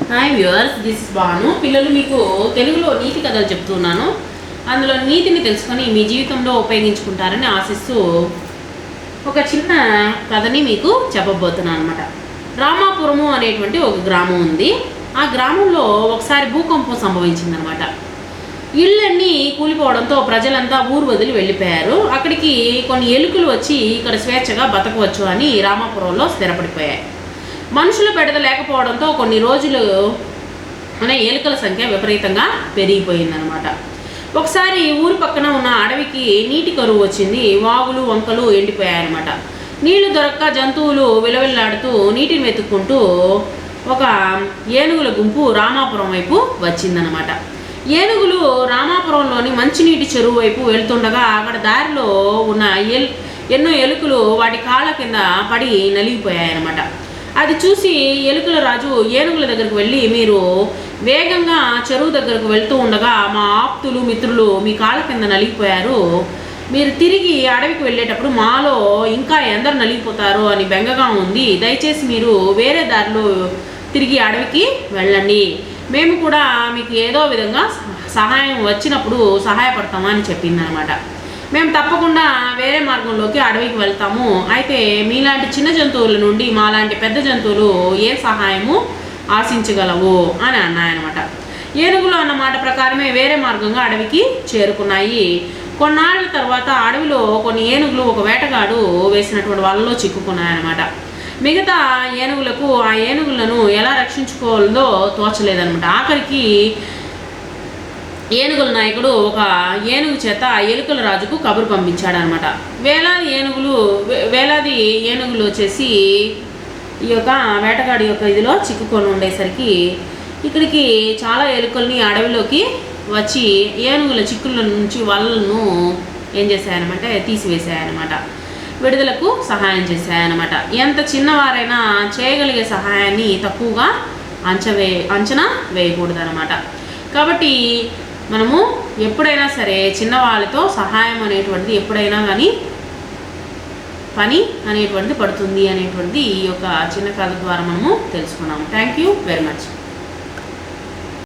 Hi viewers, this is Banu. పిల్లలు, మీకు తెలుగులో నీతి కథలు చెప్తున్నాను. అందులో నీతిని తెలుసుకొని మీ జీవితంలో ఉపయోగించుకుంటారని ఆశిస్తూ ఒక చిన్న కథని మీకు చెప్పబోతున్నాను అనమాట. రామాపురము అనేటువంటి ఒక గ్రామం ఉంది. ఆ గ్రామంలో ఒకసారి భూకంపం సంభవించిందనమాట. ఇళ్ళన్నీ కూలిపోవడంతో ప్రజలంతా ఊరు వదిలి వెళ్ళిపోయారు. అక్కడికి కొన్ని ఎలుకలు వచ్చి ఇక్కడ స్వేచ్ఛగా బతకవచ్చు అని రామాపురంలో స్థిరపడిపోయాయి. మనుషుల బెడద లేకపోవడంతో కొన్ని రోజులు ఎలుకల సంఖ్య విపరీతంగా పెరిగిపోయిందనమాట. ఒకసారి ఊరి పక్కన ఉన్న అడవికి నీటి కరువు వచ్చింది. వాగులు వంకలు ఎండిపోయాయన్నమాట. నీళ్లు దొరక్క జంతువులు విలవిల్లాడుతూ నీటిని వెతుక్కుంటూ ఒక ఏనుగుల గుంపు రామాపురం వైపు వచ్చిందనమాట. ఏనుగులు రామాపురంలోని మంచినీటి చెరువు వైపు వెళ్తుండగా అక్కడ దారిలో ఉన్న ఎన్నో ఎలుకలు వాటి కాళ్ళ కింద పడి నలిగిపోయాయన్నమాట. అది చూసి ఎలుకల రాజు ఏనుగుల దగ్గరకు వెళ్ళి, మీరు వేగంగా చెరువు దగ్గరకు వెళ్తూ ఉండగా మా ఆప్తులు మిత్రులు మీ కాళ్ళ కింద నలిగిపోయారు. మీరు తిరిగి అడవికి వెళ్ళేటప్పుడు మాలో ఇంకా ఎందరు నలిగిపోతారు అని బెంగగా ఉంది. దయచేసి మీరు వేరే దారిలో తిరిగి అడవికి వెళ్ళండి. మేము కూడా మీకు ఏదో విధంగా సహాయం వచ్చినప్పుడు సహాయపడతామని చెప్పిందనమాట. మేము తప్పకుండా వేరే మార్గంలోకి అడవికి వెళ్తాము. అయితే మీలాంటి చిన్న జంతువుల నుండి మాలాంటి పెద్ద జంతువులు ఏ సహాయము ఆశించగలవు అని అన్నాయన్నమాట. ఏనుగులు అన్న మాట ప్రకారమే వేరే మార్గంగా అడవికి చేరుకున్నాయి. కొన్నాళ్ళ తర్వాత అడవిలో కొన్ని ఏనుగులు ఒక వేటగాడు వేసినటువంటి వలలో చిక్కుకున్నాయన్నమాట. మిగతా ఏనుగులకు ఆ ఏనుగులను ఎలా రక్షించుకోవాలో తోచలేదన్నమాట. ఆఖరికి ఏనుగుల నాయకుడు ఒక ఏనుగు చేత ఎలుకల రాజుకు కబురు పంపించాడనమాట. వేలాది ఏనుగులు వచ్చేసి ఈ యొక్క వేటగాడి యొక్క ఇదిలో చిక్కుకొని ఉండేసరికి ఇక్కడికి చాలా ఎలుకల్ని అడవిలోకి వచ్చి ఏనుగుల చిక్కుల నుంచి వలలను ఏం చేశాయనమాట, తీసివేసాయన్నమాట. విడుదలకు సహాయం చేశాయన్నమాట. ఎంత చిన్నవారైనా చేయగలిగే సహాయాన్ని తక్కువగా అంచనా వేయకూడదన్నమాట. కాబట్టి మనము ఎప్పుడైనా సరే చిన్నవాళ్ళతో సహాయం అనేటువంటిది ఎప్పుడైనా కానీ పని అనేటువంటిది పడుతుంది అనేటువంటిది ఈ యొక్క చిన్న కథ ద్వారా మనము తెలుసుకున్నాము. Thank you very much.